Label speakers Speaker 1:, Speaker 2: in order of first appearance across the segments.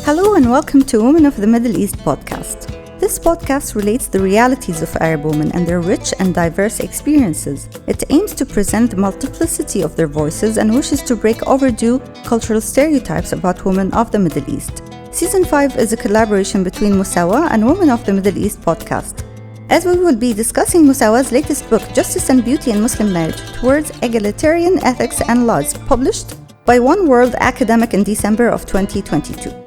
Speaker 1: Hello and welcome to Women of the Middle East podcast. This podcast relates the realities of Arab women and their rich and diverse experiences. It aims to present the multiplicity of their voices and wishes to break overdue cultural stereotypes about women of the Middle East. Season 5 is a collaboration between Musawah and Women of the Middle East podcast. As we will be discussing Musawah's latest book, Justice and Beauty in Muslim Marriage, Towards Egalitarian Ethics and Laws, published by One World Academic in December of 2022.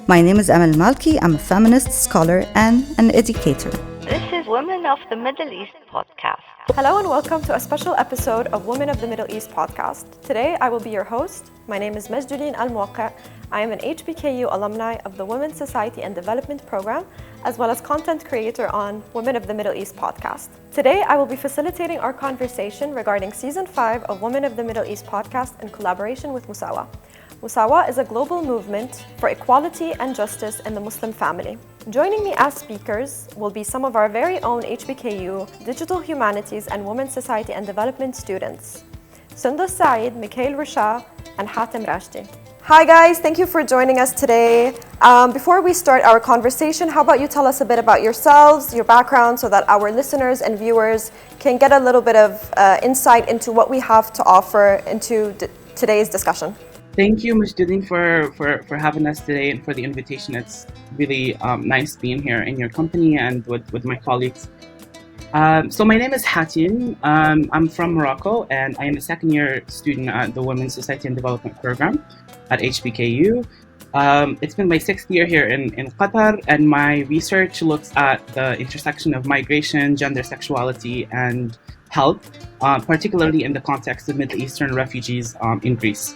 Speaker 1: My name is Amal Malki. I'm a feminist, scholar, and an educator.
Speaker 2: This is Women of the Middle East podcast.
Speaker 3: Hello and welcome to a special episode of Women of the Middle East podcast. Today I will be your host. My name is Majduleen Al-Muwaqqa. I am an HBKU alumni of the Women's Society and Development Program, as well as content creator on Women of the Middle East podcast. Today I will be facilitating our conversation regarding Season 5 of Women of the Middle East podcast in collaboration with Musawah. Musawah is a global movement for equality and justice in the Muslim family. Joining me as speakers will be some of our very own HBKU, Digital Humanities and Women's Society and Development students, Sundus Saeed, Mikhail Rusha, and Hatem Rashdi. Hi guys, thank you for joining us today. Before we start our conversation, how about you tell us a bit about yourselves, your background, so that our listeners and viewers can get a little bit of insight into what we have to offer into today's discussion.
Speaker 4: Thank you, Majduleen, for having us today and for the invitation. It's really nice being here in your company and with my colleagues. So my name is Hatim. I'm from Morocco and I am a second year student at the Women's Society and Development Program at HBKU. It's been my 6th year here in Qatar, and my research looks at the intersection of migration, gender, sexuality, and health, particularly in the context of Middle Eastern refugees in Greece.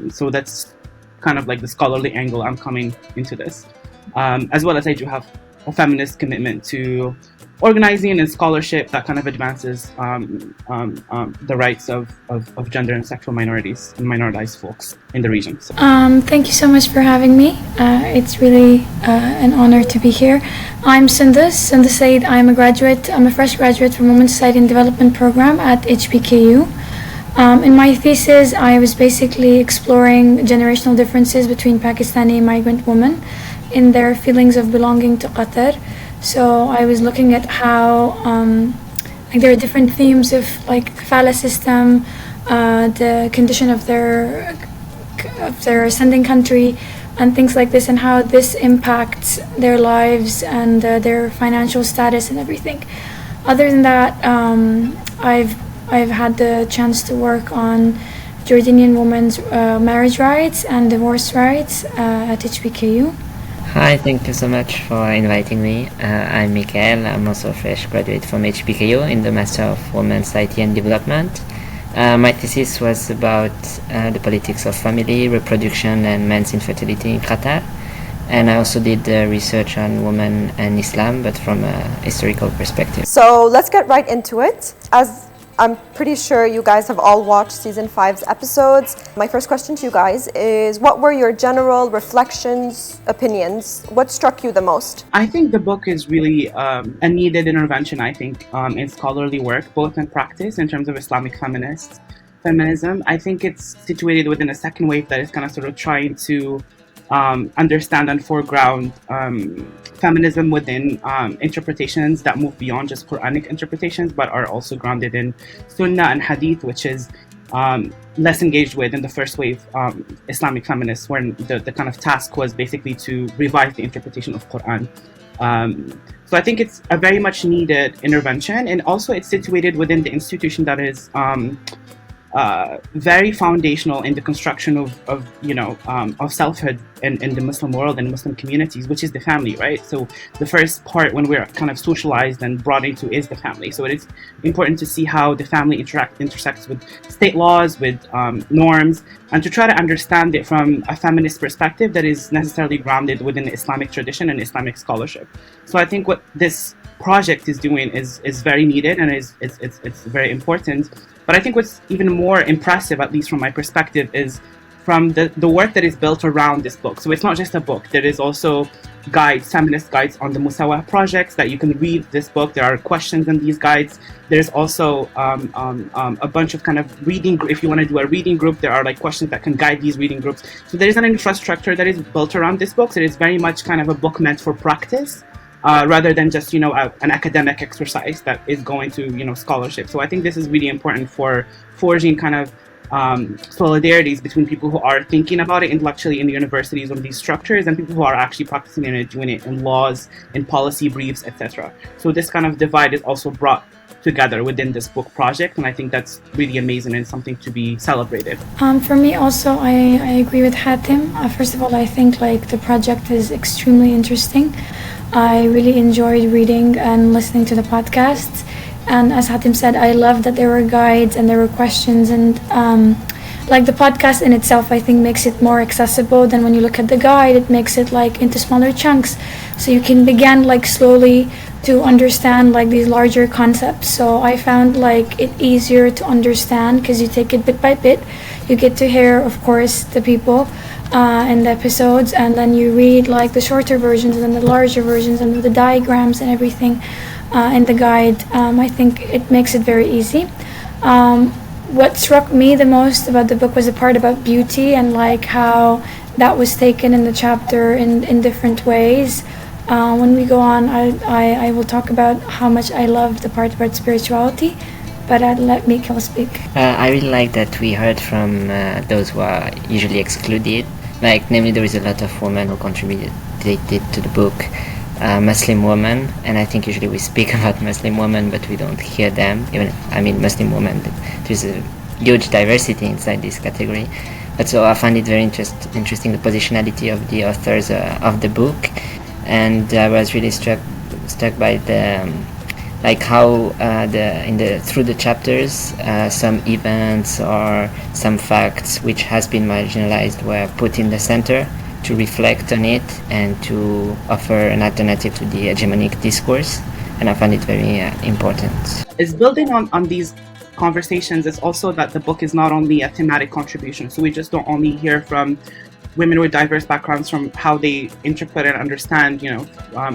Speaker 4: So that's kind of like the scholarly angle I'm coming into this. As well as I do have a feminist commitment to organizing and scholarship that kind of advances the rights of gender and sexual minorities and minoritized folks in the region. So.
Speaker 5: Thank you so much for having me. It's really an honor to be here. I'm Sundus Saeed. I'm a fresh graduate from Women's Society and Development Program at HBKU. In my thesis, I was basically exploring generational differences between Pakistani migrant women in their feelings of belonging to Qatar. So I was looking at how there are different themes of like kafala system, the condition of their ascending country, and things like this, and how this impacts their lives and their financial status and everything. Other than that, I've had the chance to work on Jordanian women's marriage rights and divorce rights at HBKU.
Speaker 6: Hi, thank you so much for inviting me. I'm Mikhail. I'm also a fresh graduate from HBKU in the Master of Women's Society and Development. My thesis was about the politics of family, reproduction, and men's infertility in Qatar. And I also did research on women and Islam, but from a historical perspective.
Speaker 3: So let's get right into it. As I'm pretty sure you guys have all watched Season 5's episodes. My first question to you guys is, what were your general reflections, opinions? What struck you the most?
Speaker 4: I think the book is really a needed intervention, I think, in scholarly work, both in practice in terms of Islamic feminism. I think it's situated within a second wave that is kind of sort of trying to understand and foreground feminism within interpretations that move beyond just Quranic interpretations, but are also grounded in Sunnah and Hadith, which is less engaged with in the first wave Islamic feminists, when the kind of task was basically to revise the interpretation of Quran. So I think it's a very much needed intervention, and also it's situated within the institution that is very foundational in the construction of selfhood in the Muslim world and Muslim communities, which is the family, right? So the first part when we're kind of socialized and brought into is the family. So it is important to see how the family intersects with state laws, with norms, and to try to understand it from a feminist perspective that is necessarily grounded within the Islamic tradition and Islamic scholarship. So I think what this project is doing is very needed and it's very important. But I think what's even more impressive, at least from my perspective, is from the work that is built around this book. So it's not just a book. There is also guides, feminist guides on the Musawah projects that you can read this book. There are questions in these guides. There's also a bunch of kind of reading. If you want to do a reading group, there are like questions that can guide these reading groups. So there is an infrastructure that is built around this book. So it is very much kind of a book meant for practice, rather than just, an academic exercise that is going to, scholarship. So I think this is really important for forging kind of solidarities between people who are thinking about it intellectually in the universities on these structures and people who are actually practicing it, doing it in laws, in policy briefs, etc. So this kind of divide is also brought together within this book project, and I think that's really amazing and something to be celebrated.
Speaker 5: For me also, I agree with Hatim. First of all, I think the project is extremely interesting. I really enjoyed reading and listening to the podcasts. And as Hatim said, I love that there were guides and there were questions, and the podcast in itself, I think, makes it more accessible than when you look at the guide. It makes it into smaller chunks, so you can begin slowly to understand these larger concepts. So I found it easier to understand because you take it bit by bit. You get to hear, of course, the people in the episodes, and then you read the shorter versions and then the larger versions and the diagrams and everything. In the guide, I think it makes it very easy. What struck me the most about the book was the part about beauty and how that was taken in the chapter in different ways. When we go on, I will talk about how much I love the part about spirituality, but I'll let Mikael speak.
Speaker 6: I really like that we heard from those who are usually excluded. Namely, there is a lot of women who contributed to the book. Muslim women, and I think usually we speak about Muslim women, but we don't hear them. Muslim women, there's a huge diversity inside this category. But so I find it very interesting the positionality of the authors of the book, and I was really struck by the how through the chapters some events or some facts which has been marginalized were put in the center to reflect on it and to offer an alternative to the hegemonic discourse, and I find it very important.
Speaker 4: It's building on these conversations. It's also that the book is not only a thematic contribution, so we just don't only hear from women with diverse backgrounds from how they interpret and understand,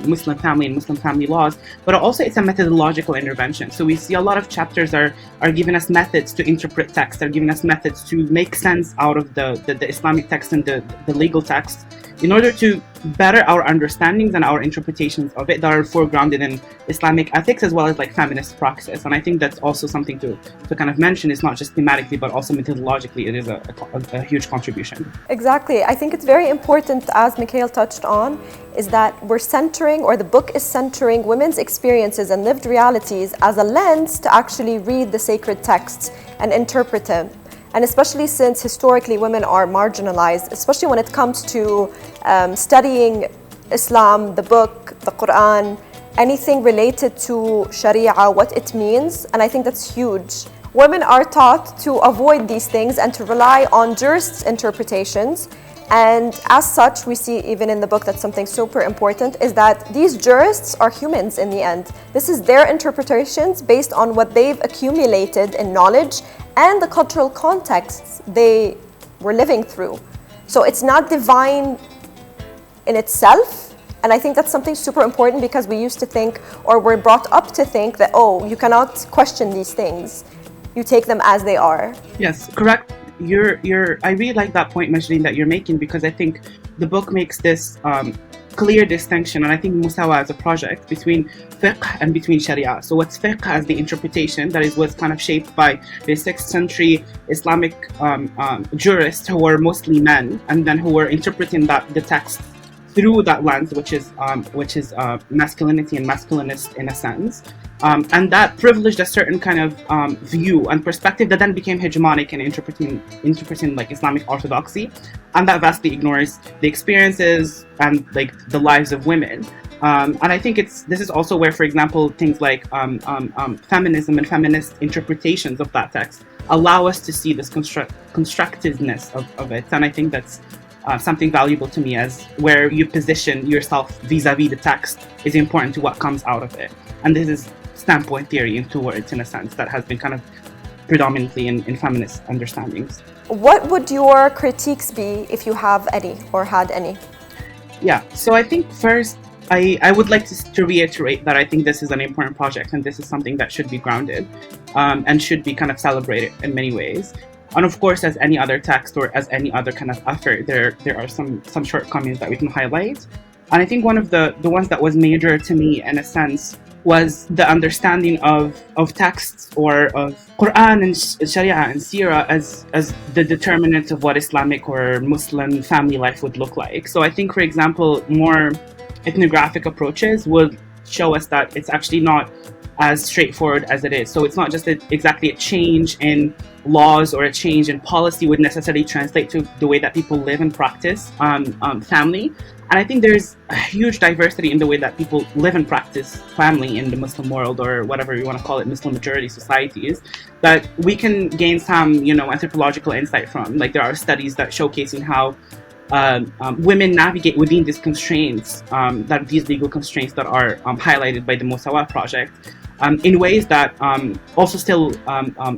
Speaker 4: Muslim family and Muslim family laws, but also it's a methodological intervention. So we see a lot of chapters are giving us methods to interpret text, are giving us methods to make sense out of the Islamic text and the legal text in order to better our understandings and our interpretations of it that are foregrounded in Islamic ethics as well as feminist praxis. And I think that's also something to kind of mention. It's not just thematically but also methodologically. It is a huge contribution.
Speaker 3: Exactly. I think it's very important, as Mikhail touched on, is that we're centering, or the book is centering, women's experiences and lived realities as a lens to actually read the sacred texts and interpret them. And especially since historically women are marginalized, especially when it comes to studying Islam, the book, the Quran, anything related to Sharia, what it means, and I think that's huge. Women are taught to avoid these things and to rely on jurists' interpretations. And as such, we see even in the book that something super important is that these jurists are humans in the end. This is their interpretations based on what they've accumulated in knowledge and the cultural contexts they were living through. So it's not divine in itself. And I think that's something super important because we used to think, or we're brought up to think that, you cannot question these things. You take them as they are.
Speaker 4: Yes, correct. I really like that point, Majleen, that you're making, because I think the book makes this clear distinction, and I think Musawah as a project between fiqh and between sharia. So what's fiqh as the interpretation, that was kind of shaped by the 6th century Islamic jurists who were mostly men, and then who were interpreting the text through that lens, which is masculinity and masculinist in a sense. And that privileged a certain kind of view and perspective that then became hegemonic in interpreting Islamic orthodoxy, and that vastly ignores the experiences and the lives of women. And I think this is also where, for example, things like feminism and feminist interpretations of that text allow us to see this constructiveness of it, and I think that's something valuable to me, as where you position yourself vis-a-vis the text is important to what comes out of it. And this is standpoint theory in two words, in a sense, that has been kind of predominantly in feminist understandings.
Speaker 3: What would your critiques be if you have any or had any?
Speaker 4: Yeah, so I think first, I would like to reiterate that I think this is an important project and this is something that should be grounded and should be kind of celebrated in many ways. And of course, as any other text or as any other kind of effort, there are some shortcomings that we can highlight. And I think one of the ones that was major to me, in a sense, was the understanding of texts or of Quran and Sharia and Sirah as the determinants of what Islamic or Muslim family life would look like. So I think, for example, more ethnographic approaches would show us that it's actually not as straightforward as it is. So it's not just exactly a change in laws or a change in policy would necessarily translate to the way that people live and practice family. And I think there's a huge diversity in the way that people live and practice family in the Muslim world, or whatever you want to call it, Muslim majority societies, that we can gain some, anthropological insight from. Like, there are studies that showcasing how women navigate within these constraints, these legal constraints that are highlighted by the Musawah project, in ways that also still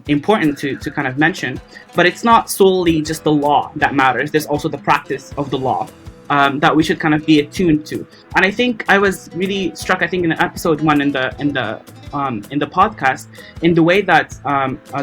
Speaker 4: important to kind of mention. But it's not solely just the law that matters. There's also the practice of the law that we should kind of be attuned to. And I think I was really struck, I think, in episode 1 in the podcast, in the way that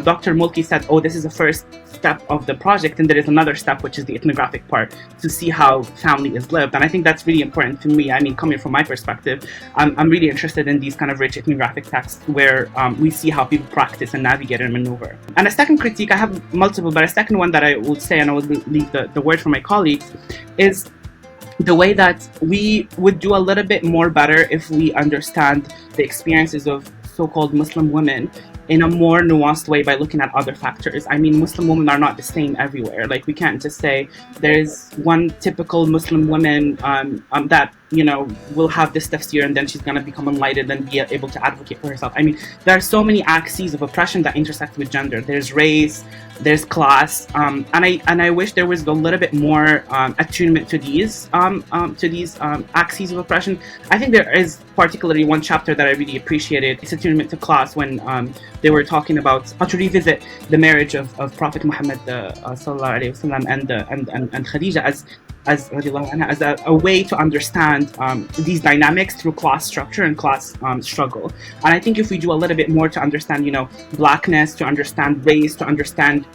Speaker 4: Dr. Mulki said, oh, this is the first step of the project, and there is another step, which is the ethnographic part, to see how family is lived. And I think that's really important to me. I mean, coming from my perspective, I'm really interested in these kind of rich ethnographic texts where we see how people practice and navigate and maneuver. And a second critique, I have multiple, but a second one that I would say, and I would leave the word for my colleagues, is the way that we would do a little bit more better if we understand the experiences of so-called Muslim women in a more nuanced way by looking at other factors. I mean, Muslim women are not the same everywhere. Like, we can't just say there's one typical Muslim woman that, will have this tafsir and then she's going to become enlightened and be able to advocate for herself. I mean, there are so many axes of oppression that intersect with gender. There's race, there's class, and I wish there was a little bit more attunement to these axes of oppression. I think there is particularly one chapter that I really appreciated. It's attunement to class, when they were talking about how to revisit the marriage of Prophet Muhammad sallallahu alaihi wasallam and Khadija as a way to understand these dynamics through class structure and class struggle. And I think if we do a little bit more to understand, blackness, to understand race, to understand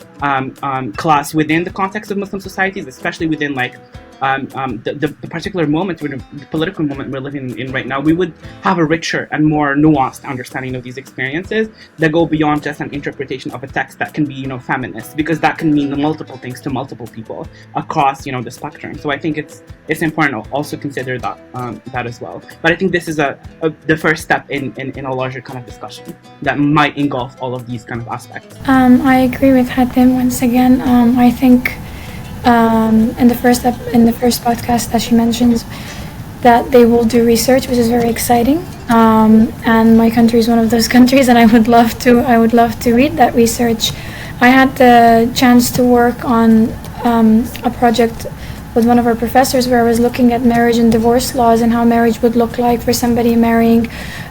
Speaker 4: class within the context of Muslim societies, especially within the particular moment, the political moment we're living in right now, we would have a richer and more nuanced understanding of these experiences that go beyond just an interpretation of a text that can be, feminist, because that can mean multiple things to multiple people across, the spectrum. So I think it's important to also consider that as well. But I think this is the first step in a larger kind of discussion that might engulf all of these kind of aspects.
Speaker 5: I agree with Hatem once again. I think in the first podcast that she mentions that they will do research, which is very exciting. And my country is one of those countries, and I would love to read that research. I had the chance to work on a project with one of our professors where I was looking at marriage and divorce laws and how marriage would look like for somebody marrying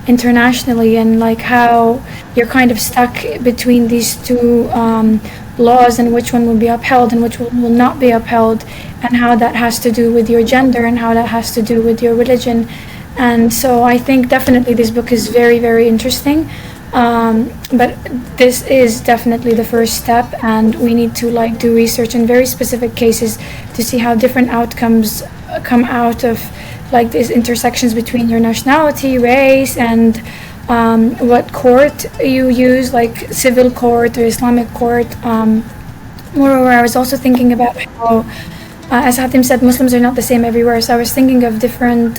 Speaker 5: internationally, and like how you're kind of stuck between these two laws and which one will be upheld and which will not be upheld, and how that has to do with your gender and how that has to do with your religion. And so I think definitely this book is very, very interesting, but this is definitely the first step, and we need to do research in very specific cases to see how different outcomes come out of these intersections between your nationality, race, and what court you use, like civil court or Islamic court. Moreover, I was also thinking about how, as Hatim said, Muslims are not the same everywhere. So I was thinking of different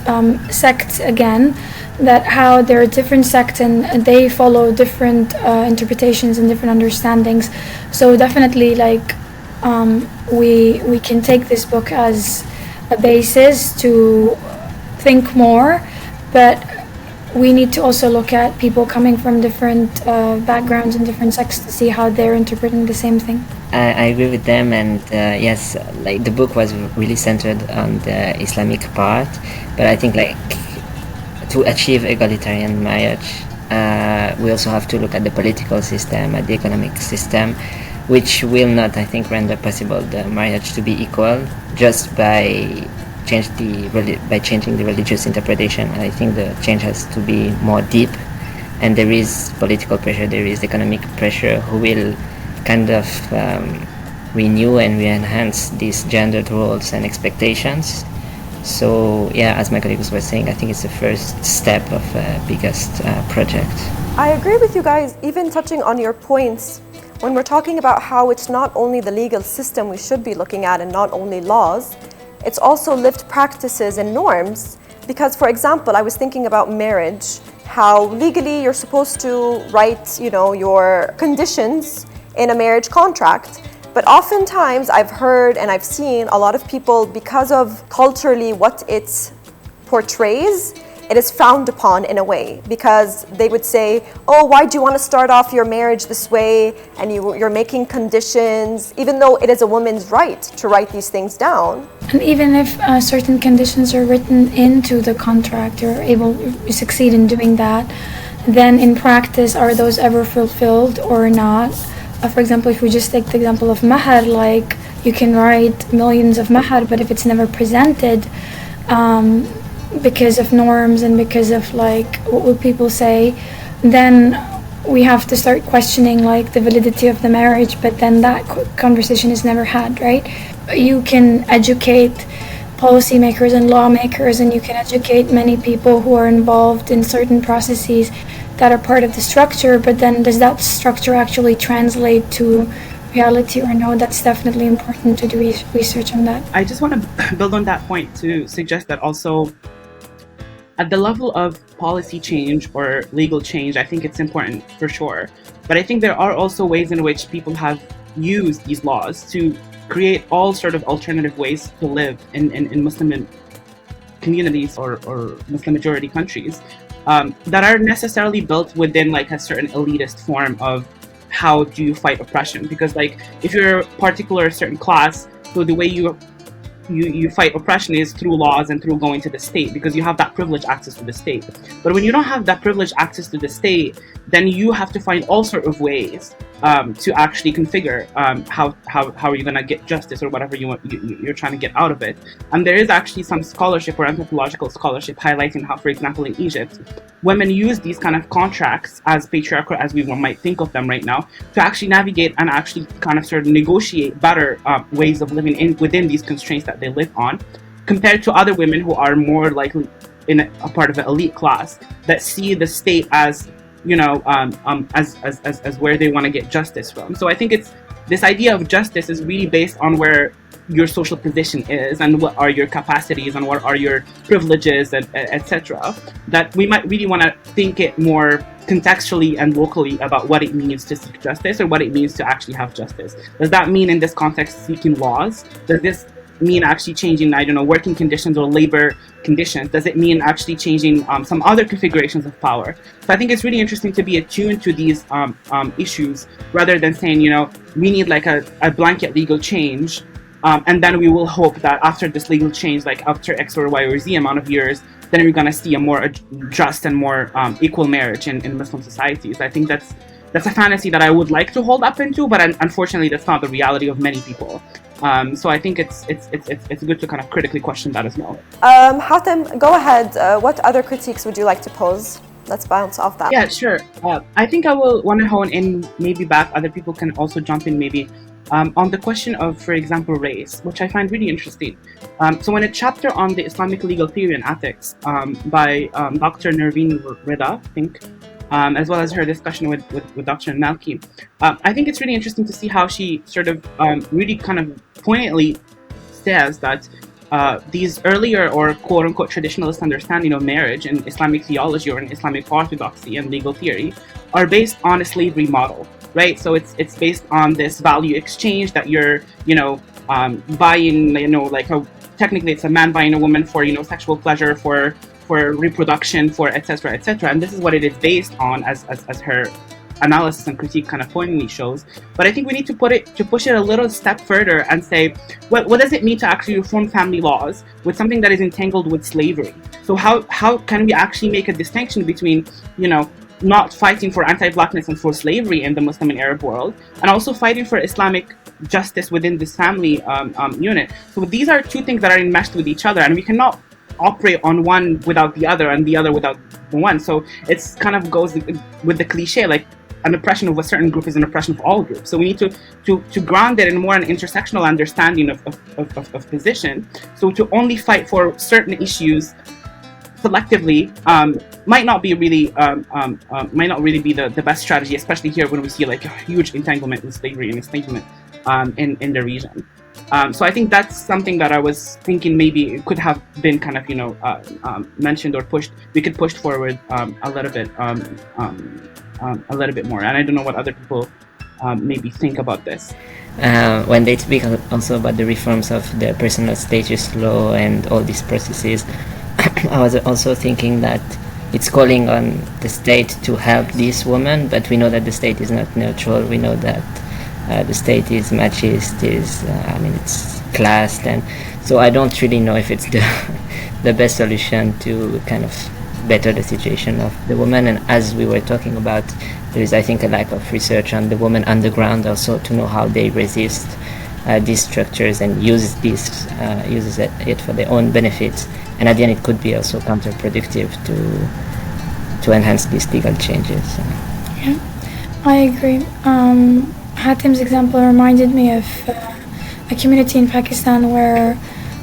Speaker 5: sects again, that how there are different sects and they follow different interpretations and different understandings. So definitely, we can take this book as a basis to think more, but we need to also look at people coming from different backgrounds and different sects to see how they're interpreting the same thing.
Speaker 6: I agree with them, and yes, the book was really centered on the Islamic part, but I think to achieve egalitarian marriage, we also have to look at the political system, at the economic system, which will not, I think, render possible the marriage to be equal just by changing the religious interpretation. I think the change has to be more deep, and there is political pressure, there is economic pressure who will kind of renew and re-enhance these gendered roles and expectations. So yeah, as my colleagues were saying, I think it's the first step of a biggest project.
Speaker 3: I agree with you guys, even touching on your points, when we're talking about how it's not only the legal system we should be looking at and not only laws, it's also lived practices and norms. Because, for example, I was thinking about marriage, how legally you're supposed to write, your conditions in a marriage contract. But oftentimes I've heard and I've seen a lot of people, because of culturally what it portrays, it is frowned upon in a way, because they would say, oh, why do you want to start off your marriage this way? And you're making conditions, even though it is a woman's right to write these things down.
Speaker 5: And even if certain conditions are written into the contract, you succeed in doing that, then in practice, are those ever fulfilled or not? For example, if we just take the example of mahar, like you can write millions of mahar, but if it's never presented, because of norms and because of like what would people say, then we have to start questioning like the validity of the marriage. But then that conversation is never had, right? You can educate policymakers and lawmakers, and you can educate many people who are involved in certain processes that are part of the structure, but then does that structure actually translate to reality or no? That's definitely important to do research on that.
Speaker 4: I just want to build on that point to suggest that also at the level of policy change or legal change, I think it's important for sure. But I think there are also ways in which people have used these laws to create all sort of alternative ways to live in Muslim communities or Muslim majority countries that are necessarily built within like a certain elitist form of how do you fight oppression. Because like if you're a particular certain class, so the way you fight oppression is through laws and through going to the state, because you have that privileged access to the state. But when you don't have that privileged access to the state, then you have to find all sort of ways to actually configure how are you going to get justice or whatever you're trying to get out of it. And there is actually some scholarship or anthropological scholarship highlighting how, for example, in Egypt, women use these kind of contracts as patriarchal as we might think of them right now to actually navigate and actually kind of sort of negotiate better ways of living within these constraints that they live on, compared to other women who are more likely in a part of an elite class that see the state as as where they want to get justice from. So I think it's this idea of justice is really based on where your social position is and what are your capacities and what are your privileges, and etc. That we might really want to think it more contextually and locally about what it means to seek justice or what it means to actually have justice. Does that mean in this context seeking laws? Does this mean actually changing, working conditions or labor conditions? Does it mean actually changing some other configurations of power? So I think it's really interesting to be attuned to these issues rather than saying, we need like a blanket legal change and then we will hope that after this legal change, like after X or Y or Z amount of years, then we're going to see a more just and more equal marriage in Muslim societies. I think that's a fantasy that I would like to hold up into, but unfortunately that's not the reality of many people. So I think it's good to kind of critically question that as well.
Speaker 3: Hatem, go ahead. What other critiques would you like to pose? Let's bounce off that.
Speaker 4: Yeah, sure. I think I will want to hone in maybe back. Other people can also jump in maybe on the question of, for example, race, which I find really interesting. So in a chapter on the Islamic legal theory and ethics by Dr. Nerveen Rida, I think, as well as her discussion with Dr. Malki, I think it's really interesting to see how she sort of really kind of poignantly says that these earlier or quote-unquote traditionalist understanding of marriage in Islamic theology or in Islamic orthodoxy and legal theory are based on a slavery model, right? So it's based on this value exchange that you're, buying, technically it's a man buying a woman for, sexual pleasure, for reproduction, for etc., etc. And this is what it is based on, as her analysis and critique kind of pointedly shows. But I think we need to push it a little step further and say, what does it mean to actually reform family laws with something that is entangled with slavery? So how can we actually make a distinction between, not fighting for anti-blackness and for slavery in the Muslim and Arab world, and also fighting for Islamic justice within this family unit. So these are two things that are enmeshed with each other, and we cannot operate on one without the other and the other without the one. So it's kind of goes with the cliche, like an oppression of a certain group is an oppression of all groups. So we need to ground it in more an intersectional understanding of position. So to only fight for certain issues selectively might not be really be the best strategy, especially here when we see like a huge entanglement with slavery and enslavement in the region. So I think that's something that I was thinking maybe it could have been kind of mentioned or pushed. We could push forward a little bit more. And I don't know what other people maybe think about this.
Speaker 6: When they speak also about the reforms of the personal status law and all these processes, I was also thinking that it's calling on the state to help these women, but we know that the state is not neutral. We know that the state is machist, it's classed, and so I don't really know if it's the best solution to kind of better the situation of the women. And as we were talking about, there is, I think, a lack of research on the women underground also to know how they resist these structures and uses it for their own benefits. And at the end, it could be also counterproductive to enhance these legal changes.
Speaker 5: Yeah, I agree. Hatim's example reminded me of a community in Pakistan where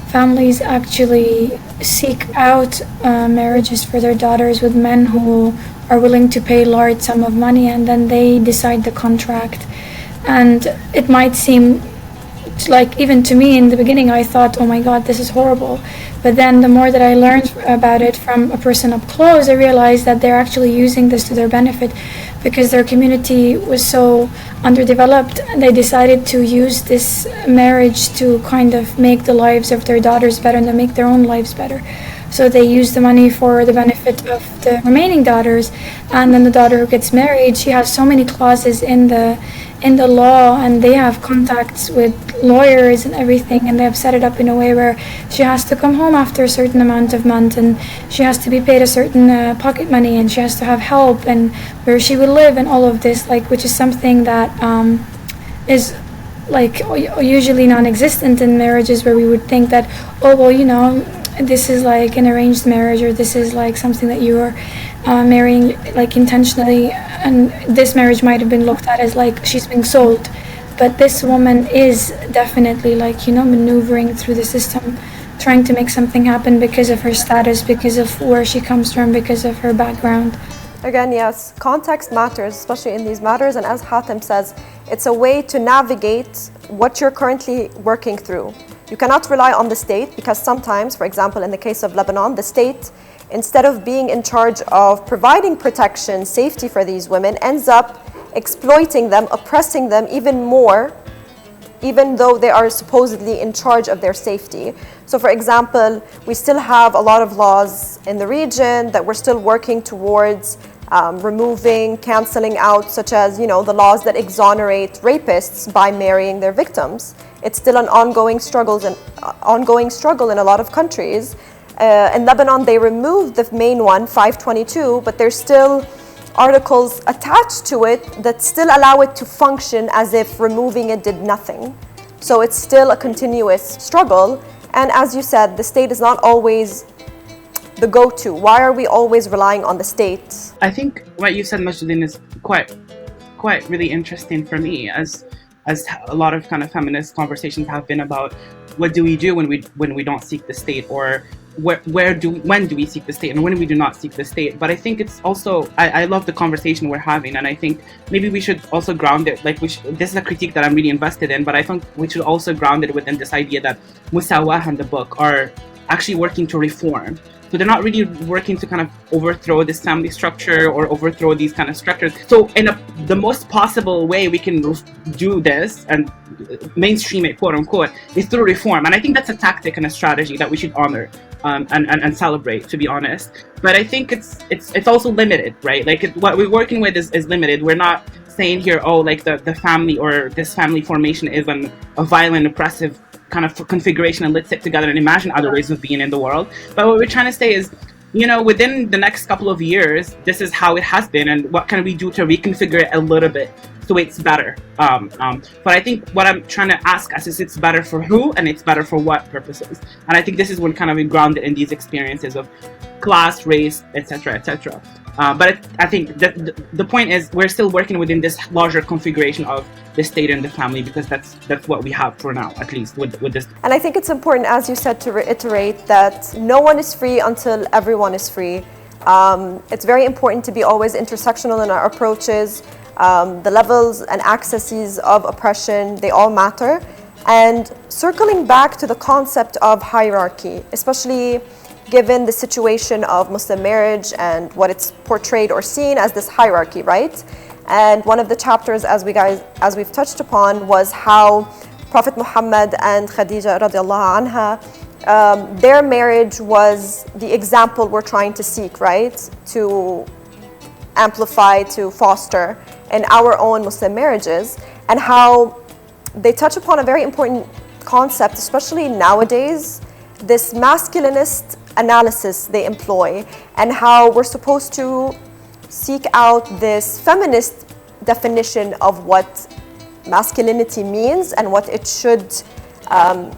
Speaker 5: families actually seek out marriages for their daughters with men who are willing to pay large sum of money, and then they decide the contract. And it might seem like, even to me in the beginning, I thought, oh my God, this is horrible. But then the more that I learned about it from a person up close, I realized that they're actually using this to their benefit, because their community was so underdeveloped, and they decided to use this marriage to kind of make the lives of their daughters better and to make their own lives better. So they use the money for the benefit of the remaining daughters, and then the daughter who gets married, she has so many clauses in the law, and they have contacts with lawyers and everything, and they have set it up in a way where she has to come home after a certain amount of months, and she has to be paid a certain pocket money, and she has to have help, and where she will live, and all of this, which is something that is usually non-existent in marriages, where we would think that, oh well, this is like an arranged marriage, or this is like something that you are marrying intentionally, and this marriage might have been looked at as like she's being sold. But this woman is definitely maneuvering through the system, trying to make something happen because of her status, because of where she comes from, because of her background.
Speaker 3: Again, yes, context matters, especially in these matters, and as Hatem says, it's a way to navigate what you're currently working through. You cannot rely on the state, because sometimes, for example, in the case of Lebanon, the state, instead of being in charge of providing protection, safety for these women, ends up exploiting them, oppressing them even more, even though they are supposedly in charge of their safety. So for example, we still have a lot of laws in the region that we're still working towards removing, canceling out, such as, the laws that exonerate rapists by marrying their victims. It's still an ongoing struggle in a lot of countries. In Lebanon, they removed the main one, 522, but there's still articles attached to it that still allow it to function as if removing it did nothing. So it's still a continuous struggle. And as you said, the state is not always the go-to. Why are we always relying on the state?
Speaker 4: I think what you said, Majidin, is quite really interesting for me, as a lot of kind of feminist conversations have been about what do we do when we don't seek the state, or when do we seek the state and when we do not seek the state. But I think it's also, I love the conversation we're having, and I think maybe we should also ground it, this is a critique that I'm really invested in, but I think we should also ground it within this idea that Musawah and the book are actually working to reform. So they're not really working to kind of overthrow this family structure or overthrow these kind of structures. So in the most possible way we can do this and mainstream it, quote unquote, is through reform. And I think that's a tactic and a strategy that we should honor and celebrate, to be honest. But I think it's also limited, right? What we're working with is limited. We're not saying here, the family or this family formation is a violent, oppressive kind of configuration, and let's sit together and imagine other ways of being in the world. But what we're trying to say is, within the next couple of years, this is how it has been, and what can we do to reconfigure it a little bit so it's better. But I think what I'm trying to ask us is, it's better for who and it's better for what purposes. And I think this is when kind of grounded in these experiences of class, race, etc., etc. But I think that the point is, we're still working within this larger configuration of the state and the family, because that's what we have for now, at least with this.
Speaker 3: And I think it's important, as you said, to reiterate that no one is free until everyone is free. It's very important to be always intersectional in our approaches. The levels and accesses of oppression, they all matter. And circling back to the concept of hierarchy, especially given the situation of Muslim marriage and what it's portrayed or seen as this hierarchy, right? And one of the chapters, as we've touched upon, was how Prophet Muhammad and Khadija radiallahu anha, their marriage was the example we're trying to seek, right? To amplify, to foster in our own Muslim marriages, and how they touch upon a very important concept, especially nowadays, this masculinist analysis they employ, and how we're supposed to seek out this feminist definition of what masculinity means and what it should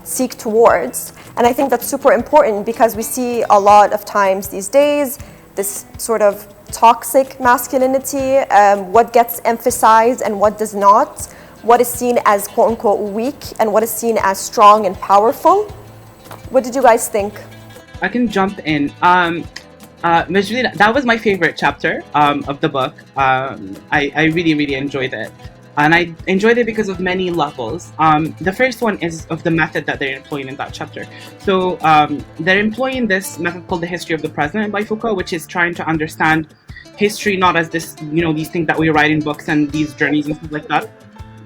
Speaker 3: seek towards. And I think that's super important, because we see a lot of times these days this sort of toxic masculinity, what gets emphasized and what does not, what is seen as quote unquote weak and what is seen as strong and powerful. What did you guys think?
Speaker 4: I can jump in. Majuli, that was my favorite chapter of the book. I really, really enjoyed it. And I enjoyed it because of many levels. The first one is of the method that they're employing in that chapter. So they're employing this method called the history of the present by Foucault, which is trying to understand history not as this, these things that we write in books and these journeys and stuff like that,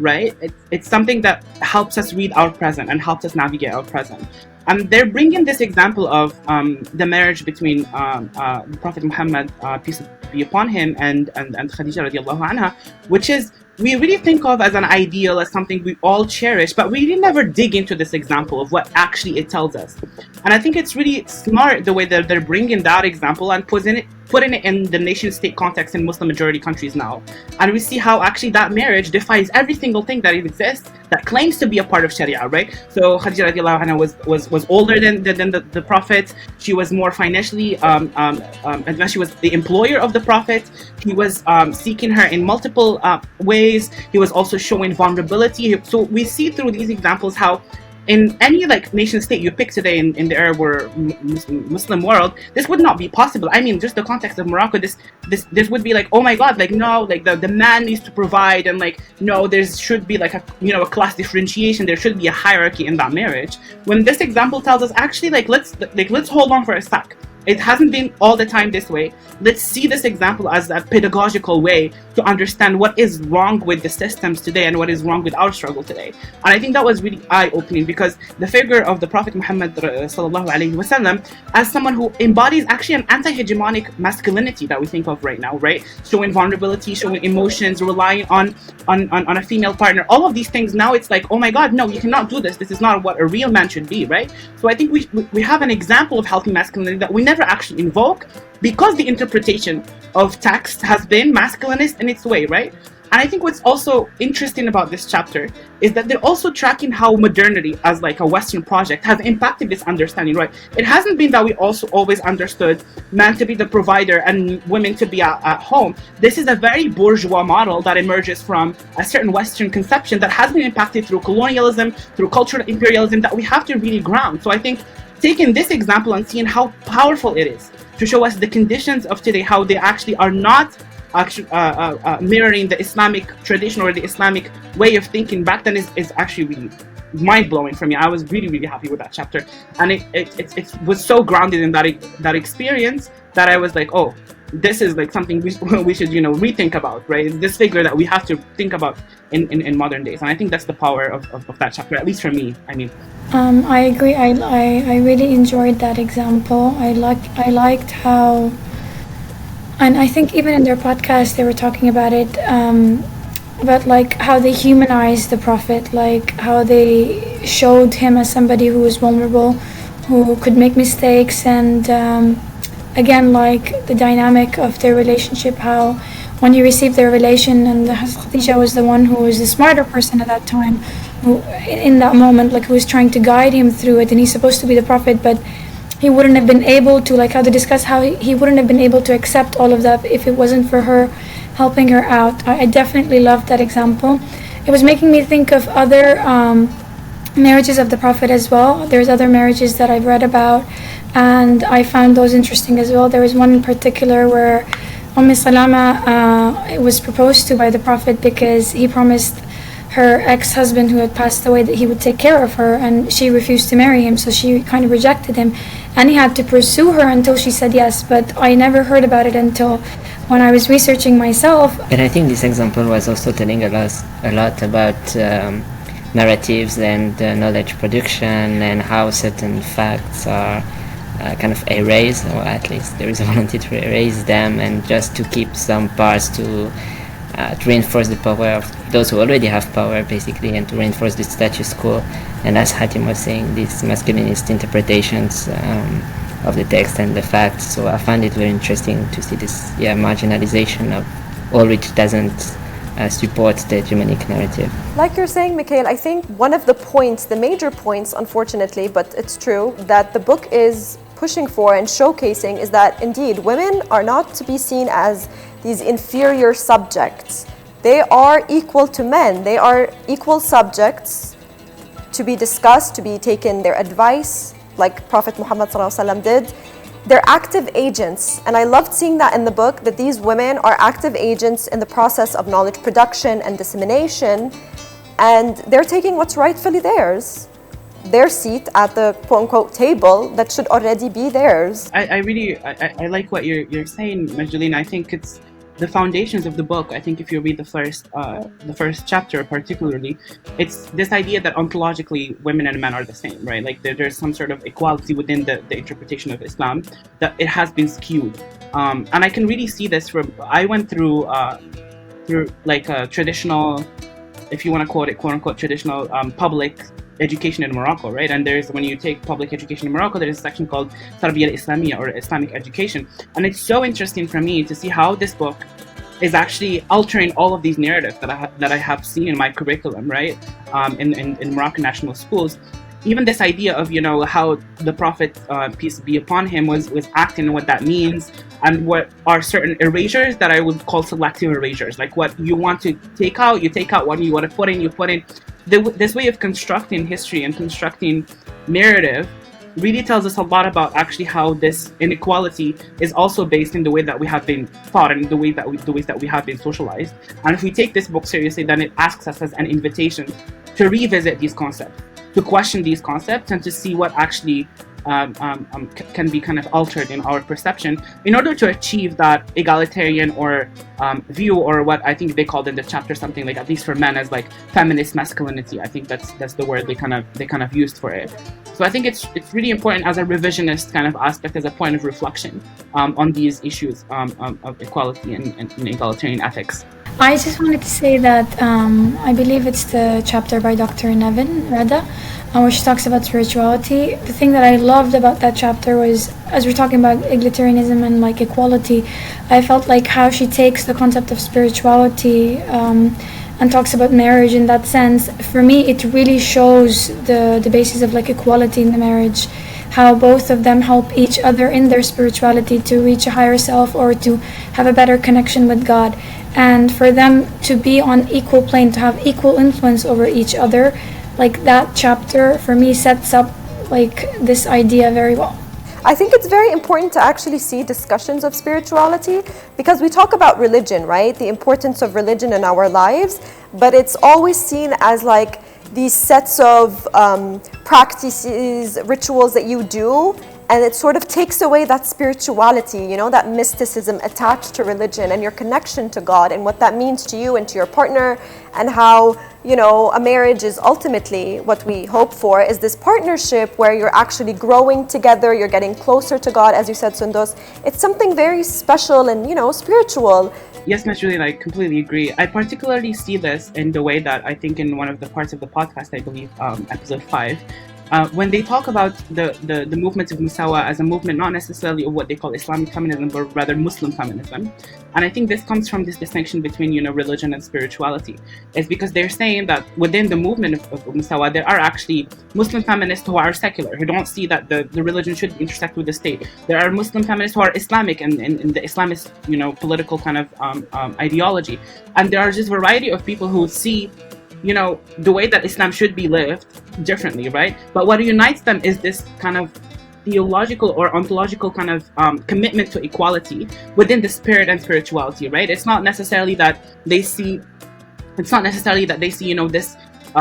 Speaker 4: right? It's something that helps us read our present and helps us navigate our present. And they're bringing this example of the marriage between Prophet Muhammad, peace be upon him, and Khadija radiallahu anha, which is, we really think of as an ideal, as something we all cherish, but we really never dig into this example of what actually it tells us. And I think it's really smart the way that they're bringing that example and putting it in the nation-state context in Muslim-majority countries now. And we see how actually that marriage defies every single thing that exists that claims to be a part of Sharia, right? So Khadija radiallahu anha was older than the Prophet. She was more financially advanced. She was the employer of the Prophet. He was seeking her in multiple ways. He was also showing vulnerability. So we see through these examples how in any nation state you pick today in the Arab or Muslim world, this would not be possible. I mean, just the context of Morocco, this would be oh my God, no, the man needs to provide, and no, there should be a class differentiation. There should be a hierarchy in that marriage. When this example tells us actually let's hold on for a sec. It hasn't been all the time this way. Let's see this example as a pedagogical way to understand what is wrong with the systems today and what is wrong with our struggle today. And I think that was really eye-opening, because the figure of the Prophet Muhammad sallallahu alaihi wasallam as someone who embodies actually an anti-hegemonic masculinity that we think of right now, right? Showing vulnerability, showing emotions, relying on a female partner. All of these things now, it's oh my God, no, you cannot do this. This is not what a real man should be, right? So I think we have an example of healthy masculinity that we never actually invoke, because the interpretation of text has been masculinist in its way, right? And I think what's also interesting about this chapter is that they're also tracking how modernity as a Western project has impacted this understanding, right? It hasn't been that we also always understood man to be the provider and women to be at home. This is a very bourgeois model that emerges from a certain Western conception that has been impacted through colonialism, through cultural imperialism, that we have to really ground. So I think taking this example and seeing how powerful it is to show us the conditions of today, how they actually are not actually mirroring the Islamic tradition or the Islamic way of thinking back then is actually really mind-blowing for me. I was really, really happy with that chapter. And it was so grounded in that experience that I was oh, this is something we should rethink about, right? This figure that we have to think about in modern days. And I think that's the power of that chapter, at least for me. I mean,
Speaker 5: I agree. I really enjoyed that example. I liked how, and I think even in their podcast they were talking about it, about how they humanized the Prophet, how they showed him as somebody who was vulnerable, who could make mistakes, and again, like the dynamic of their relationship, how when he received their revelation, and Khadija was the one who was the smarter person at that time, who in that moment, like, who was trying to guide him through it, and he's supposed to be the prophet, but he wouldn't have been able to, like how they discuss how he wouldn't have been able to accept all of that if it wasn't for her helping her out. I definitely loved that example. It was making me think of other marriages of the Prophet as well. There's other marriages that I've read about, and I found those interesting as well. There was one in particular where Salama was proposed to by the Prophet because he promised her ex-husband who had passed away that he would take care of her, and she refused to marry him, so she kind of rejected him, and he had to pursue her until she said yes. But I never heard about it until when I was researching myself.
Speaker 6: And I think this example was also telling us a lot about narratives and knowledge production, and how certain facts are kind of erased, or at least there is a volunteer to erase them, and just to keep some parts to reinforce the power of those who already have power, basically, and to reinforce the status quo. And as Hatim was saying, these masculinist interpretations of the text and the facts. So I find it very interesting to see this marginalization of all which doesn't support the hegemonic narrative.
Speaker 3: Like you're saying, Mikhail, I think one of the points, the major points, unfortunately, but it's true, that the book is pushing for and showcasing is that indeed women are not to be seen as these inferior subjects. They are equal to men. They are equal subjects to be discussed, to be taken their advice, like Prophet Muhammad ﷺ did. They're active agents, and I loved seeing that in the book, that these women are active agents in the process of knowledge production and dissemination, and they're taking what's rightfully theirs, their seat at the quote-unquote table that should already be theirs.
Speaker 4: I really like what you're saying, Majdaleen. I think it's the foundations of the book. I think if you read the first chapter particularly, it's this idea that ontologically women and men are the same, right? Like there's some sort of equality within the interpretation of Islam, that it has been skewed. And I can really see this from, I went through like a traditional, if you want to quote it, quote unquote, traditional public education in Morocco, right? And there's, when you take public education in Morocco, there's a section called Tarbiyya al-Islamiyya, or Islamic education. And it's so interesting for me to see how this book is actually altering all of these narratives that I have seen in my curriculum, right? In Moroccan national schools. Even this idea of, how the Prophet, peace be upon him, was acting, and what that means, and what are certain erasures that I would call selective erasures. Like what you want to take out, you take out. What you want to put in, you put in. This way of constructing history and constructing narrative really tells us a lot about actually how this inequality is also based in the way that we have been taught, and the ways that we have been socialized. And if we take this book seriously, then it asks us as an invitation to revisit these concepts, to question these concepts, and to see what actually can be kind of altered in our perception in order to achieve that egalitarian or view, or what I think they called in the chapter something like, at least for men, as like feminist masculinity. I think that's the word they kind of used for it. So I think it's really important as a revisionist kind of aspect, as a point of reflection on these issues of equality and egalitarian ethics.
Speaker 5: I just wanted to say that I believe it's the chapter by Dr. Nevin Rada, where she talks about spirituality. The thing that I loved about that chapter was, as we're talking about egalitarianism and like equality, I felt like how she takes the concept of spirituality and talks about marriage in that sense. For me, it really shows the basis of like equality in the marriage, how both of them help each other in their spirituality to reach a higher self, or to have a better connection with God. And for them to be on equal plane, to have equal influence over each other, like that chapter for me sets up like this idea very well.
Speaker 3: I think it's very important to actually see discussions of spirituality, because we talk about religion, right? The importance of religion in our lives, but it's always seen as like these sets of practices, rituals that you do, and it sort of takes away that spirituality, that mysticism attached to religion and your connection to God, and what that means to you and to your partner, and how, a marriage is ultimately what we hope for, is this partnership where you're actually growing together, you're getting closer to God, as you said, Sundus. It's something very special and, spiritual.
Speaker 4: Yes, Majdaleen, I completely agree. I particularly see this in the way that I think in one of the parts of the podcast, I believe, episode 5, when they talk about the movement of Musawah as a movement, not necessarily of what they call Islamic feminism, but rather Muslim feminism. And I think this comes from this distinction between, religion and spirituality. It's because they're saying that within the movement of Musawah, there are actually Muslim feminists who are secular, who don't see that the religion should intersect with the state. There are Muslim feminists who are Islamic and in the Islamist, political kind of ideology. And there are just a variety of people who see the way that Islam should be lived differently, right? But what unites them is this kind of theological or ontological kind of commitment to equality within the spirit and spirituality, right? It's not necessarily that they see, this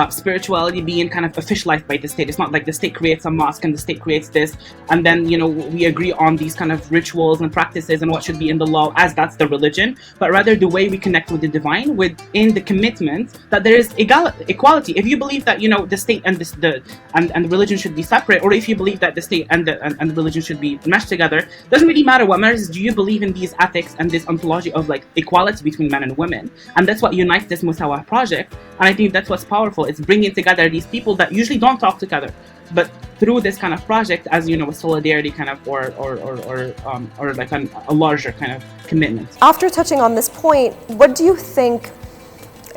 Speaker 4: spirituality being kind of officialized by the state. It's not like the state creates a mosque and the state creates this, and then we agree on these kind of rituals and practices and what should be in the law as that's the religion, but rather the way we connect with the divine within the commitment that there is equality. If you believe that the state and the religion should be separate, or if you believe that the state and the religion should be meshed together, doesn't really matter. What matters is, do you believe in these ethics and this ontology of like equality between men and women? And that's what unites this Musawah project, and I think that's what's powerful. It's bringing together these people that usually don't talk together, but through this kind of project, as a solidarity kind of, or like a larger kind of commitment.
Speaker 3: After touching on this point, what do you think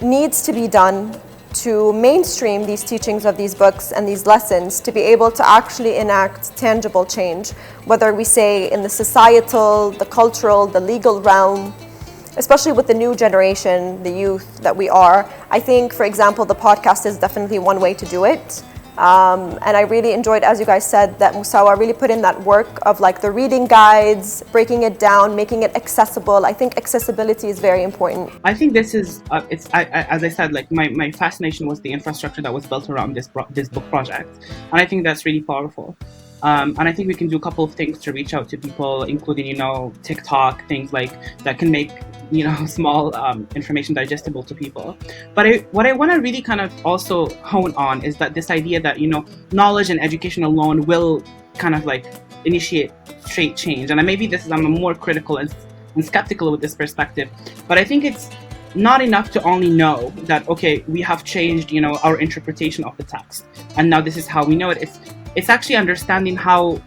Speaker 3: needs to be done to mainstream these teachings of these books and these lessons to be able to actually enact tangible change, whether we say in the societal, the cultural, the legal realm? Especially with the new generation, the youth that we are. I think, for example, the podcast is definitely one way to do it. And I really enjoyed, as you guys said, that Musawah really put in that work of like the reading guides, breaking it down, making it accessible. I think accessibility is very important.
Speaker 4: I think this is, as I said, like my fascination was the infrastructure that was built around this book project. And I think that's really powerful. And I think we can do a couple of things to reach out to people, including, TikTok, things like that can make, small information digestible to people. But what I want to really kind of also hone on is that this idea that, knowledge and education alone will kind of like initiate straight change. And maybe I'm more critical and skeptical with this perspective. But I think it's not enough to only know that, okay, we have changed, our interpretation of the text, and now this is how we know it. It's actually understanding how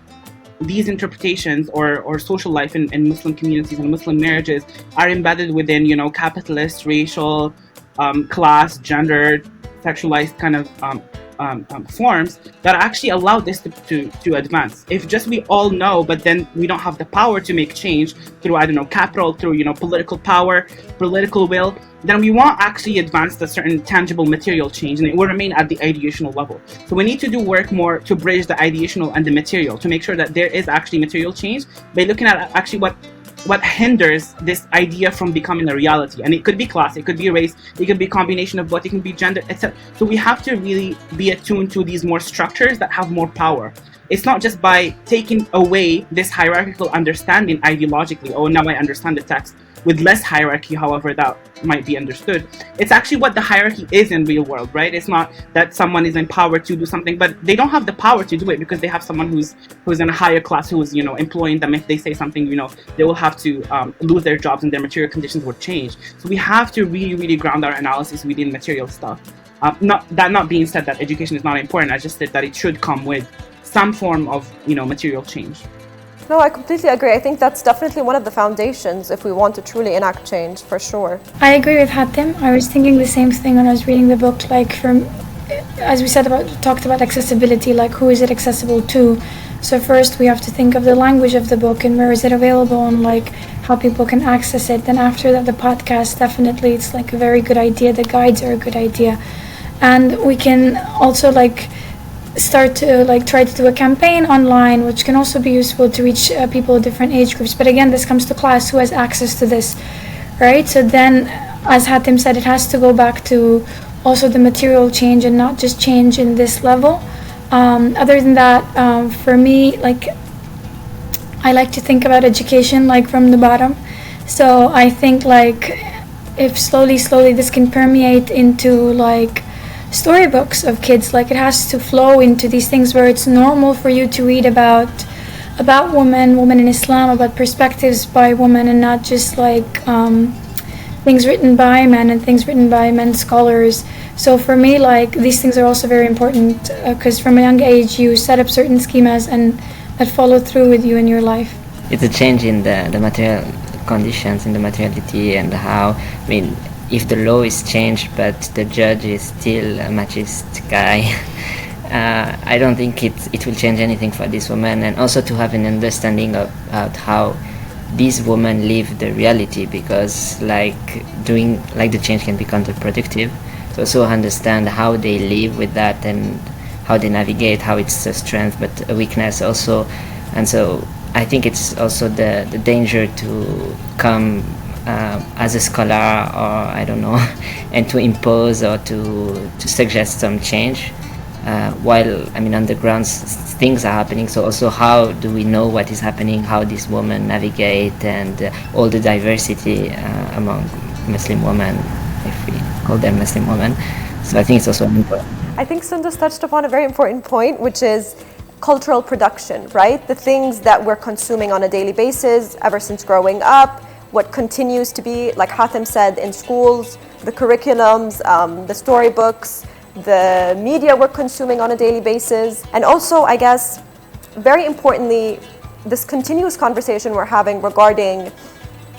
Speaker 4: these interpretations or social life in Muslim communities and Muslim marriages are embedded within, capitalist, racial, class, gendered, sexualized kind of forms that actually allow this to advance. If just we all know, but then we don't have the power to make change through, capital, through, political power, political will, then we won't actually advance the certain tangible material change, and it will remain at the ideational level. So we need to do work more to bridge the ideational and the material, to make sure that there is actually material change by looking at actually what hinders this idea from becoming a reality. And it could be class, it could be race, it could be a combination of both, it can be gender, etc. So we have to really be attuned to these more structures that have more power. It's not just by taking away this hierarchical understanding ideologically, oh, now I understand the text, with less hierarchy, however that might be understood. It's actually what the hierarchy is in real world, right? It's not that someone is empowered to do something, but they don't have the power to do it because they have someone who's in a higher class who's, employing them. If they say something, they will have to lose their jobs and their material conditions will change. So we have to really, really ground our analysis within material stuff. Not being said that education is not important, I just said that it should come with some form of, material change.
Speaker 3: No, I completely agree. I think that's definitely one of the foundations if we want to truly enact change, for sure.
Speaker 5: I agree with Hatem. I was thinking the same thing when I was reading the book. Like, as we talked about accessibility, like who is it accessible to? So first we have to think of the language of the book and where is it available and like how people can access it. Then after that, the podcast, definitely it's like a very good idea. The guides are a good idea. And we can also start to try to do a campaign online, which can also be useful to reach people of different age groups. But again, this comes to class, who has access to this, right? So then, as Hatem said, it has to go back to also the material change and not just change in this level. Other than that, for me, I like to think about education from the bottom. So I think if slowly this can permeate into storybooks of kids, it has to flow into these things where it's normal for you to read about women in Islam, about perspectives by women, and not just things written by men and things written by men scholars. So for me, like, these things are also very important because from a young age you set up certain schemas and that follow through with you in your life.
Speaker 6: It's a change in the material conditions, in the materiality, and how, I mean, if the law is changed but the judge is still a machist guy, I don't think it will change anything for this woman. And also to have an understanding about how these women live the reality, because doing the change can be counterproductive. So also understand how they live with that and how they navigate, how it's a strength but a weakness also. And so I think it's also the danger to come as a scholar, or I don't know, and to impose or to suggest some change while, I mean, underground things are happening. So also how do we know what is happening, how these women navigate, and all the diversity among Muslim women, if we call them Muslim women. So I think it's also important.
Speaker 3: I think Sundus touched upon a very important point, which is cultural production, right? The things that we're consuming on a daily basis ever since growing up, what continues to be, like Hatem said, in schools, the curriculums, the storybooks, the media we're consuming on a daily basis. And also, I guess, very importantly, this continuous conversation we're having regarding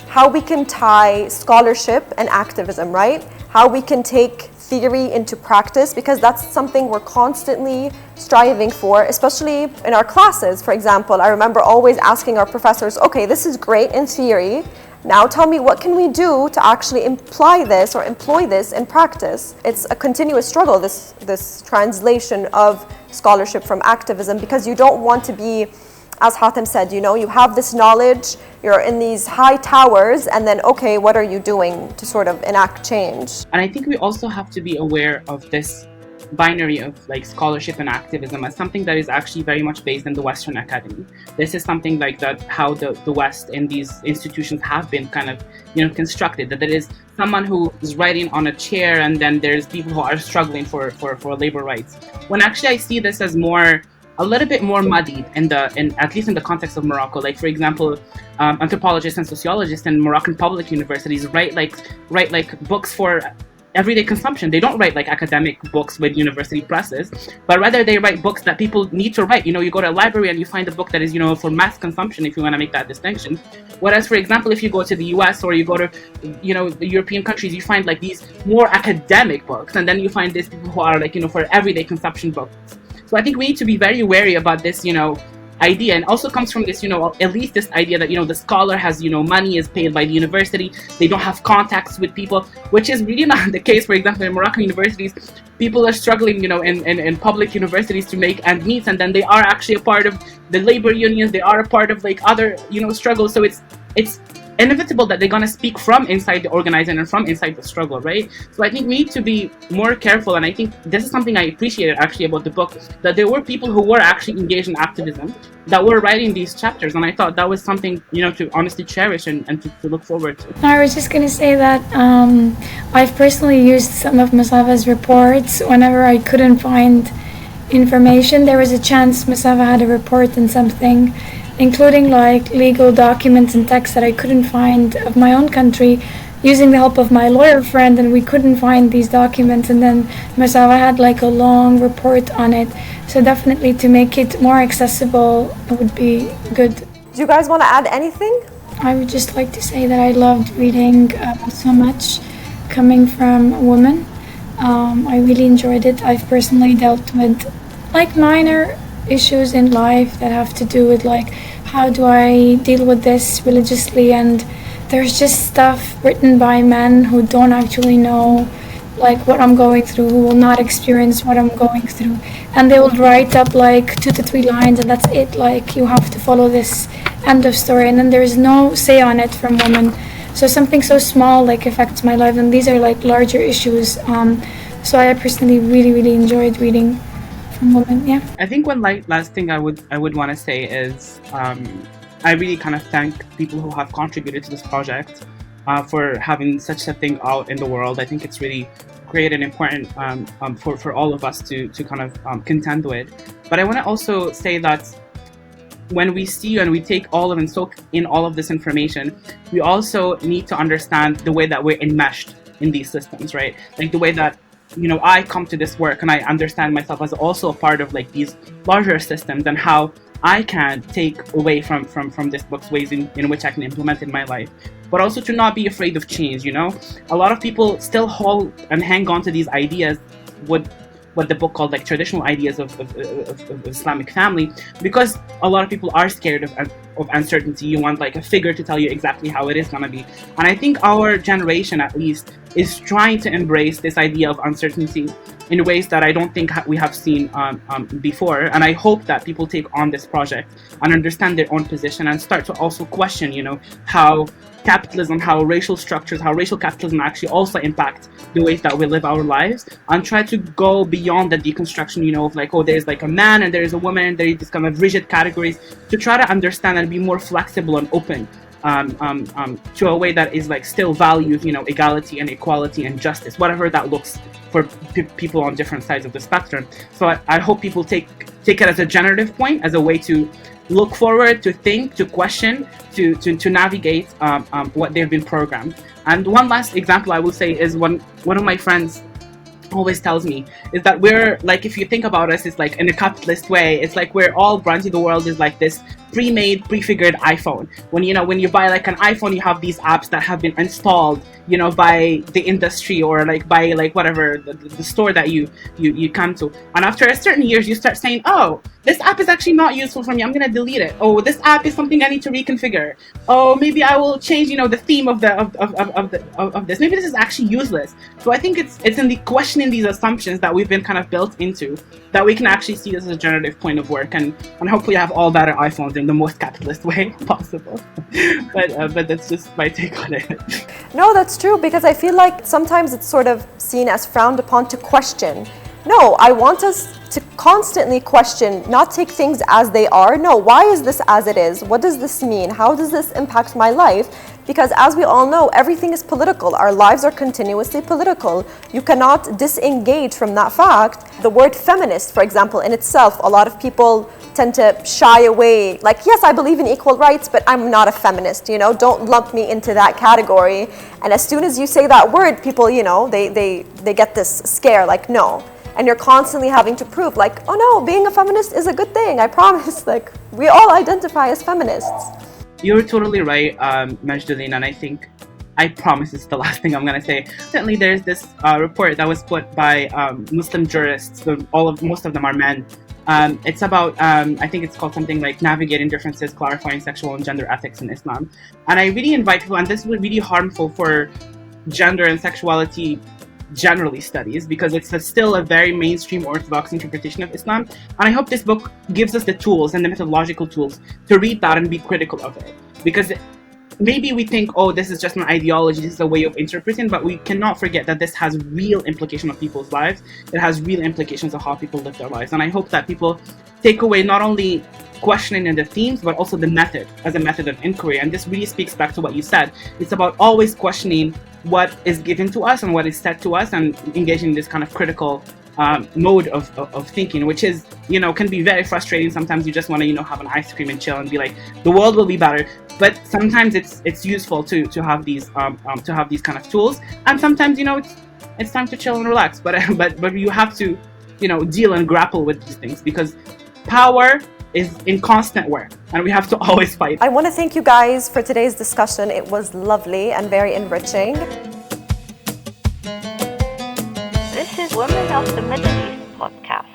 Speaker 3: how we can tie scholarship and activism, right? How we can take theory into practice, because that's something we're constantly striving for, especially in our classes. For example, I remember always asking our professors, okay, this is great in theory, now tell me what can we do to actually imply this or employ this in practice. It's a continuous struggle, this translation of scholarship from activism, because you don't want to be, as Hatem said, you have this knowledge, you're in these high towers, and then, okay, what are you doing to sort of enact change?
Speaker 4: And I think we also have to be aware of this binary of scholarship and activism as something that is actually very much based in the Western academy. This is something like that, how the West and these institutions have been kind of constructed, that there is someone who is writing on a chair and then there's people who are struggling for labor rights. When actually I see this as a little bit more muddied at least in the context of Morocco. Like, for example, anthropologists and sociologists in Moroccan public universities write books for everyday consumption. They don't write academic books with university presses, but rather they write books that people need to write. You go to a library and you find a book that is for mass consumption, if you want to make that distinction. Whereas, for example, if you go to the US or you go to the European countries, you find these more academic books, and then you find these people who are for everyday consumption books. So I think we need to be very wary about this idea, and also comes from this at least this idea that the scholar has money, is paid by the university, they don't have contacts with people, which is really not the case. For example, in Moroccan universities, people are struggling in public universities to make ends meet, and then they are actually a part of the labor unions, they are a part of other struggles. So it's inevitable that they're going to speak from inside the organizing and from inside the struggle, right? So I think we need to be more careful, and I think this is something I appreciated actually about the book, that there were people who were actually engaged in activism that were writing these chapters, and I thought that was something to honestly cherish and to look forward to.
Speaker 5: I was just going to say that I've personally used some of Musawah's reports whenever I couldn't find information. There was a chance Musawah had a report on something, including legal documents and texts that I couldn't find of my own country, using the help of my lawyer friend, and we couldn't find these documents, and then Musawah had a long report on it. So definitely to make it more accessible would be good.
Speaker 3: Do you guys want to add anything?
Speaker 5: I would just like to say that I loved reading so much coming from a woman. I really enjoyed it. I've personally dealt with minor issues in life that have to do with how do I deal with this religiously, and there's just stuff written by men who don't actually know what I'm going through, who will not experience what I'm going through, and they will write up 2 to 3 lines, and that's it. You have to follow this, end of story, and then there's no say on it from women. So something so small affects my life, and these are larger issues. So I personally really enjoyed reading from women. Yeah.
Speaker 4: I think one last thing I would want to say is I really kind of thank people who have contributed to this project for having such a thing out in the world. I think it's really great and important for all of us to kind of contend with. But I want to also say that when we see and we take all of and soak in all of this information, we also need to understand the way that we're enmeshed in these systems, right? Like the way that, I come to this work and I understand myself as also a part of like these larger systems, and how I can take away from this book's ways in which I can implement in my life. But also to not be afraid of change, A lot of people still hold and hang on to these ideas, what the book called like traditional ideas of Islamic family, because a lot of people are scared of uncertainty. You want like a figure to tell you exactly how it is going to be. And I think our generation, at least, is trying to embrace this idea of uncertainty in ways that I don't think we have seen before. And I hope that people take on this project and understand their own position and start to also question, how capitalism, how racial structures, how racial capitalism actually also impact the ways that we live our lives, and try to go beyond the deconstruction, of like, oh, there's like a man and there's a woman and there is this kind of rigid categories, to try to understand and be more flexible and open to a way that is like still values, equality and equality and justice, whatever that looks for people on different sides of the spectrum. So I hope people take it as a generative point, as a way to look forward, to think, to question, to navigate what they've been programmed. And one last example I will say is one of my friends always tells me is that we're like, if you think about us, it's like in a capitalist way, it's like we're all granted, the world is like this pre-made, prefigured iPhone. When you buy like an iPhone, you have these apps that have been installed, by the industry or like by like whatever the store that you come to. And after a certain years, you start saying, oh, this app is actually not useful for me, I'm gonna delete it. Oh, this app is something I need to reconfigure. Oh, maybe I will change, the theme of this. Maybe this is actually useless. So I think it's in the questioning these assumptions that we've been kind of built into, that we can actually see this as a generative point of work, and hopefully have all better iPhones in the most capitalist way possible. but that's just my take on it.
Speaker 3: No, that's true, because I feel like sometimes it's sort of seen as frowned upon to question. No, I want us to constantly question, not take things as they are. No, why is this as it is? What does this mean? How does this impact my life? Because as we all know, everything is political. Our lives are continuously political. You cannot disengage from that fact. The word feminist, for example, in itself, a lot of people tend to shy away. Like, yes, I believe in equal rights, but I'm not a feminist, Don't lump me into that category. And as soon as you say that word, people, they get this scare, like, no. And you're constantly having to prove, like, oh no, being a feminist is a good thing, I promise. Like, we all identify as feminists.
Speaker 4: You're totally right, Majduddin, and I promise it's the last thing I'm going to say. Certainly there's this report that was put by Muslim jurists, so most of them are men. It's about, I think it's called something like Navigating Differences, Clarifying Sexual and Gender Ethics in Islam. And I really invite people, and this would be really harmful for gender and sexuality generally studies, because it's still a very mainstream orthodox interpretation of Islam. And I hope this book gives us the tools and the methodological tools to read that and be critical of it. Because maybe we think, oh, this is just an ideology, this is a way of interpreting, but we cannot forget that this has real implications of people's lives. It has real implications of how people live their lives. And I hope that people take away not only questioning in the themes, but also the method as a method of inquiry. And this really speaks back to what you said. It's about always questioning what is given to us and what is said to us, and engaging in this kind of critical mode of thinking, which is, can be very frustrating. Sometimes you just want to, have an ice cream and chill and be like, the world will be better. But sometimes it's useful to have these kind of tools. And sometimes, it's time to chill and relax. But you have to, deal and grapple with these things, because power is in constant work, and we have to always fight.
Speaker 3: I want to thank you guys for today's discussion. It was lovely and very enriching.
Speaker 2: This is Women of the Middle East podcast.